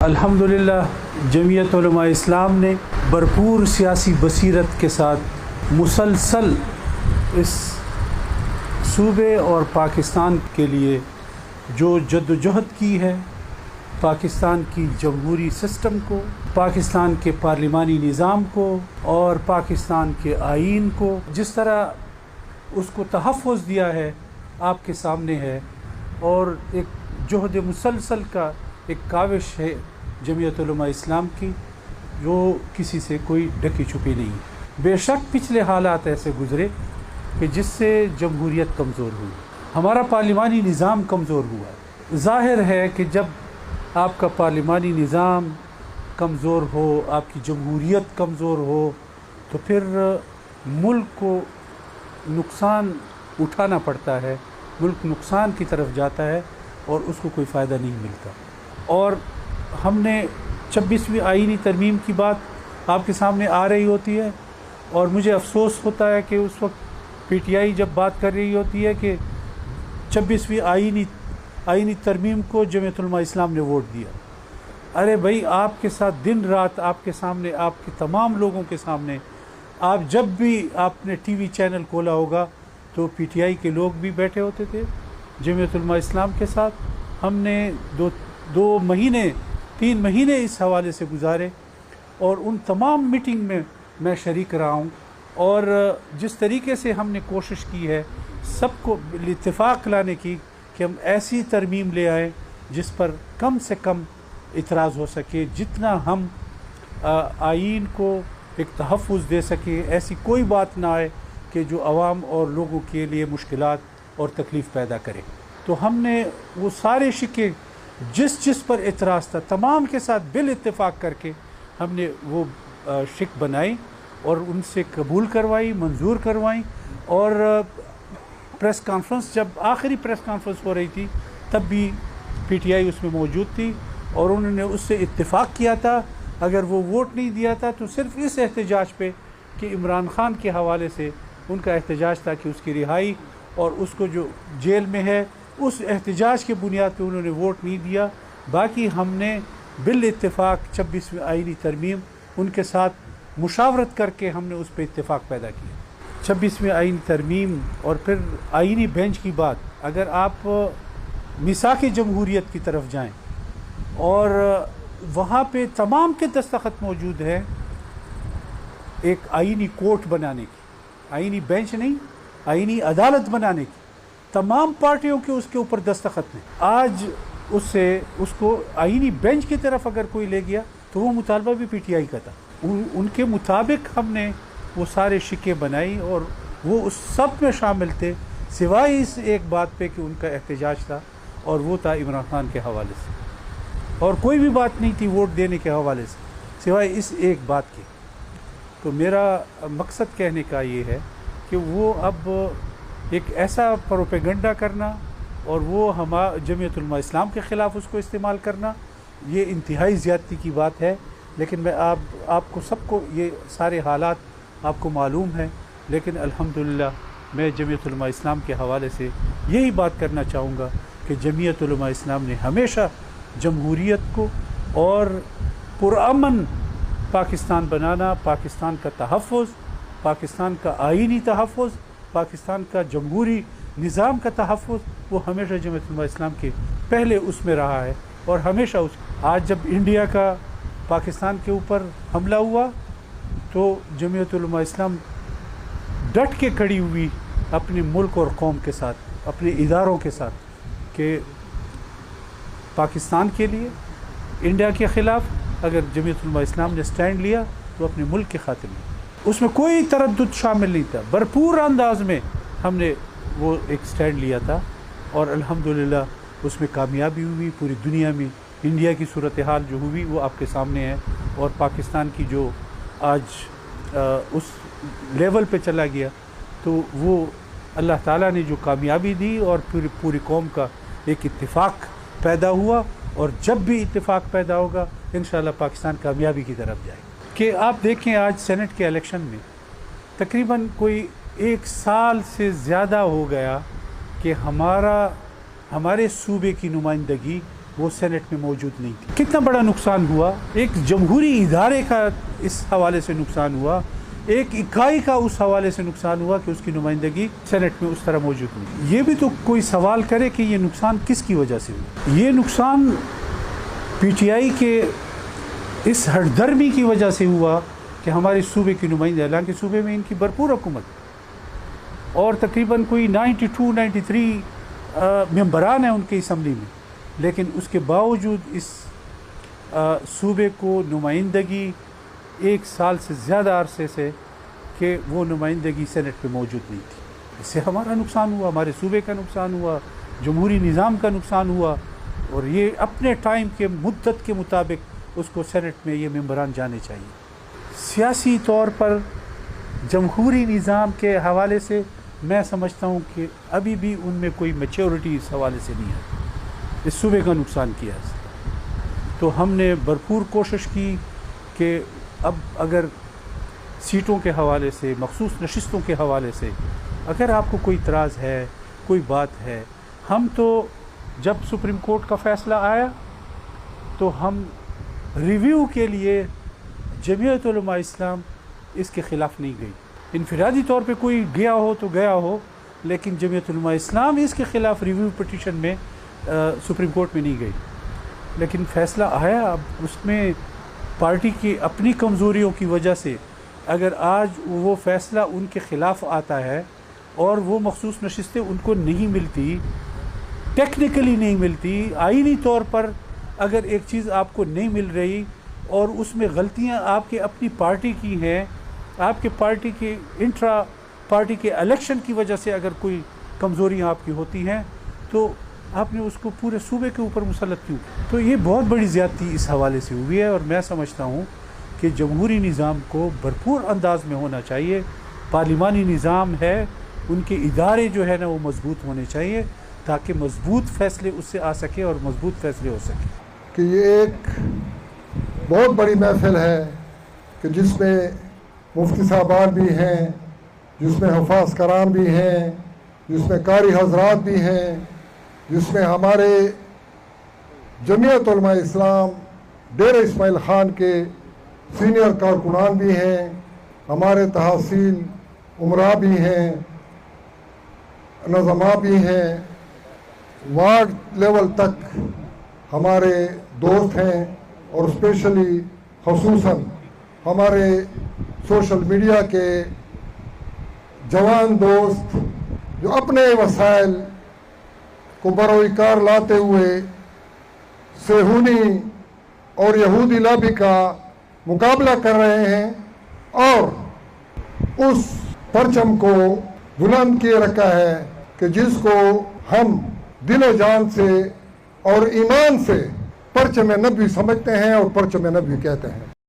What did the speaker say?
الحمدللہ جمعیت علماء اسلام نے بھرپور سیاسی بصیرت کے ساتھ مسلسل اس صوبے اور پاکستان کے لیے جو جدوجہد کی ہے، پاکستان کی جمہوری سسٹم کو، پاکستان کے پارلیمانی نظام کو اور پاکستان کے آئین کو جس طرح اس کو تحفظ دیا ہے آپ کے سامنے ہے، اور ایک جہد مسلسل کا ایک کاوش ہے جمعیت علماء اسلام کی، جو کسی سے کوئی ڈھکی چھپی نہیں۔ بے شک پچھلے حالات ایسے گزرے کہ جس سے جمہوریت کمزور ہوئی، ہمارا پارلیمانی نظام کمزور ہوا۔ ظاہر ہے کہ جب آپ کا پارلیمانی نظام کمزور ہو، آپ کی جمہوریت کمزور ہو، تو پھر ملک کو نقصان اٹھانا پڑتا ہے، ملک نقصان کی طرف جاتا ہے اور اس کو کوئی فائدہ نہیں ملتا۔ اور ہم نے 26ویں آئینی ترمیم کی بات آپ کے سامنے آ رہی ہوتی ہے، اور مجھے افسوس ہوتا ہے کہ اس وقت پی ٹی آئی جب بات کر رہی ہوتی ہے کہ 26ویں آئینی ترمیم کو جمعیت علماء اسلام نے ووٹ دیا۔ ارے بھائی، آپ کے ساتھ دن رات آپ کے سامنے، آپ کے تمام لوگوں کے سامنے، آپ جب بھی آپ نے ٹی وی چینل کھولا ہوگا تو پی ٹی آئی کے لوگ بھی بیٹھے ہوتے تھے جمعیت علماء اسلام کے ساتھ۔ ہم نے دو مہینے 3 مہینے اس حوالے سے گزارے، اور ان تمام میٹنگ میں میں شریک رہا ہوں، اور جس طریقے سے ہم نے کوشش کی ہے سب کو اتفاق لانے کی کہ ہم ایسی ترمیم لے آئیں جس پر کم سے کم اعتراض ہو سکے، جتنا ہم آئین کو ایک تحفظ دے سکیں، ایسی کوئی بات نہ آئے کہ جو عوام اور لوگوں کے لیے مشکلات اور تکلیف پیدا کرے۔ تو ہم نے وہ سارے شکے جس پر اعتراض تھا تمام کے ساتھ بالاتفاق کر کے ہم نے وہ شک بنائی اور ان سے قبول کروائی، منظور کروائیں۔ اور پریس کانفرنس، جب آخری پریس کانفرنس ہو رہی تھی، تب بھی پی ٹی آئی اس میں موجود تھی، اور انہوں نے اس سے اتفاق کیا تھا۔ اگر وہ ووٹ نہیں دیا تھا تو صرف اس احتجاج پہ کہ عمران خان کے حوالے سے ان کا احتجاج تھا کہ اس کی رہائی اور اس کو جو جیل میں ہے، اس احتجاج کے بنیاد پہ انہوں نے ووٹ نہیں دیا۔ باقی ہم نے بالاتفاق 26ویں آئینی ترمیم ان کے ساتھ مشاورت کر کے ہم نے اس پہ اتفاق پیدا کیا۔ 26ویں آئینی ترمیم اور پھر آئینی بینچ کی بات، اگر آپ میثاق جمہوریت کی طرف جائیں اور وہاں پہ تمام کے دستخط موجود ہیں ایک آئینی کورٹ بنانے کی، آئینی بینچ نہیں، آئینی عدالت بنانے کی، تمام پارٹیوں کے اس کے اوپر دستخط ہیں۔ آج اس کو آئینی بینچ کی طرف اگر کوئی لے گیا تو وہ مطالبہ بھی پی ٹی آئی کا تھا، ان کے مطابق ہم نے وہ سارے شکے بنائی، اور وہ اس سب میں شامل تھے سوائے اس ایک بات پہ کہ ان کا احتجاج تھا، اور وہ تھا عمران خان کے حوالے سے، اور کوئی بھی بات نہیں تھی ووٹ دینے کے حوالے سے سوائے اس ایک بات کی۔ تو میرا مقصد کہنے کا یہ ہے کہ وہ اب ایک ایسا پروپیگنڈا کرنا اور وہ جمعیت علماء اسلام کے خلاف اس کو استعمال کرنا، یہ انتہائی زیادتی کی بات ہے۔ لیکن میں آپ کو سب کو یہ سارے حالات آپ کو معلوم ہیں، لیکن الحمدللہ میں جمعیت علماء اسلام کے حوالے سے یہی بات کرنا چاہوں گا کہ جمعیت علماء اسلام نے ہمیشہ جمہوریت کو اور پرامن پاکستان بنانا، پاکستان کا تحفظ، پاکستان کا آئینی تحفظ، پاکستان کا جمہوری نظام کا تحفظ، وہ ہمیشہ جمعیت علماء اسلام کے پہلے اس میں رہا ہے، اور ہمیشہ آج جب انڈیا کا پاکستان کے اوپر حملہ ہوا تو جمعیت علماء اسلام ڈٹ کے کھڑی ہوئی اپنے ملک اور قوم کے ساتھ، اپنے اداروں کے ساتھ، کہ پاکستان کے لیے انڈیا کے خلاف اگر جمعیت علماء اسلام نے سٹینڈ لیا تو اپنے ملک کے خاطر لیا، اس میں کوئی تردد شامل نہیں تھا، بھرپور انداز میں ہم نے وہ ایک سٹینڈ لیا تھا، اور الحمدللہ اس میں کامیابی ہوئی۔ پوری دنیا میں انڈیا کی صورتحال جو ہوئی وہ آپ کے سامنے ہے، اور پاکستان کی جو آج اس لیول پہ چلا گیا، تو وہ اللہ تعالیٰ نے جو کامیابی دی، اور پوری قوم کا ایک اتفاق پیدا ہوا، اور جب بھی اتفاق پیدا ہوگا انشاءاللہ پاکستان کامیابی کی طرف جائے گا۔ کہ آپ دیکھیں آج سینٹ کے الیکشن میں تقریباً کوئی 1 سال سے زیادہ ہو گیا کہ ہمارے صوبے کی نمائندگی وہ سینٹ میں موجود نہیں تھی۔ کتنا بڑا نقصان ہوا، ایک جمہوری ادارے کا اس حوالے سے نقصان ہوا، ایک اکائی کا اس حوالے سے نقصان ہوا کہ اس کی نمائندگی سینٹ میں اس طرح موجود نہیں۔ یہ بھی تو کوئی سوال کرے کہ یہ نقصان کس کی وجہ سے ہوا۔ یہ نقصان پی ٹی آئی کے اس ہٹ درمی کی وجہ سے ہوا کہ ہمارے صوبے کی نمائندے، حالانکہ صوبے میں ان کی بھرپور حکومت اور تقریباً کوئی 92-93 ممبران ہیں ان کی اسمبلی میں، لیکن اس کے باوجود اس صوبے کو نمائندگی 1 سال سے زیادہ عرصے سے کہ وہ نمائندگی سینٹ پہ موجود نہیں تھی۔ اس سے ہمارا نقصان ہوا، ہمارے صوبے کا نقصان ہوا، جمہوری نظام کا نقصان ہوا، اور یہ اپنے ٹائم کے مدت کے مطابق اس کو سینٹ میں یہ ممبران جانے چاہیے۔ سیاسی طور پر جمہوری نظام کے حوالے سے میں سمجھتا ہوں کہ ابھی بھی ان میں کوئی میچورٹی اس حوالے سے نہیں ہے، اس صوبے کا نقصان کیا ہے۔ تو ہم نے بھرپور کوشش کی کہ اب اگر سیٹوں کے حوالے سے، مخصوص نشستوں کے حوالے سے اگر آپ کو کوئی اعتراض ہے، کوئی بات ہے، ہم تو جب سپریم کورٹ کا فیصلہ آیا تو ہم ریویو کے لیے جمعیت علماء اسلام اس کے خلاف نہیں گئی۔ انفرادی طور پہ کوئی گیا ہو تو گیا ہو، لیکن جمعیت علماء اسلام اس کے خلاف ریویو پٹیشن میں سپریم کورٹ میں نہیں گئی۔ لیکن فیصلہ آیا، اب اس میں پارٹی کی اپنی کمزوریوں کی وجہ سے اگر آج وہ فیصلہ ان کے خلاف آتا ہے اور وہ مخصوص نشستیں ان کو نہیں ملتی، ٹیکنیکلی نہیں ملتی، آئینی طور پر اگر ایک چیز آپ کو نہیں مل رہی اور اس میں غلطیاں آپ کے اپنی پارٹی کی ہیں، آپ کے پارٹی کے انٹرا پارٹی کے الیکشن کی وجہ سے اگر کوئی کمزوریاں آپ کی ہوتی ہیں تو آپ نے اس کو پورے صوبے کے اوپر مسلط کیوں؟ تو یہ بہت بڑی زیادتی اس حوالے سے ہوئی ہے، اور میں سمجھتا ہوں کہ جمہوری نظام کو بھرپور انداز میں ہونا چاہیے۔ پارلیمانی نظام ہے، ان کے ادارے جو ہے نا وہ مضبوط ہونے چاہیے تاکہ مضبوط فیصلے اس سے آ سکے اور مضبوط فیصلے ہو سکے۔ کہ یہ ایک بہت بڑی محفل ہے کہ جس میں مفتی صاحبان بھی ہیں، جس میں حفاظ کرام بھی ہیں، جس میں قاری حضرات بھی ہیں، جس میں ہمارے جمعیت علماء اسلام ڈیرہ اسماعیل خان کے سینئر کارکنان بھی ہیں، ہمارے تحصیل عمرا بھی ہیں، نظما بھی ہیں، وارڈ لیول تک ہمارے دوست ہیں، اور اسپیشلی خصوصاً ہمارے سوشل میڈیا کے جوان دوست جو اپنے وسائل کو بروئے کار لاتے ہوئے صہیونی اور یہودی لابی کا مقابلہ کر رہے ہیں اور اس پرچم کو بلند کیے رکھا ہے کہ جس کو ہم دل و جان سے اور ایمان سے پرچم نبوی سمجھتے ہیں اور پرچم نبوی کہتے ہیں۔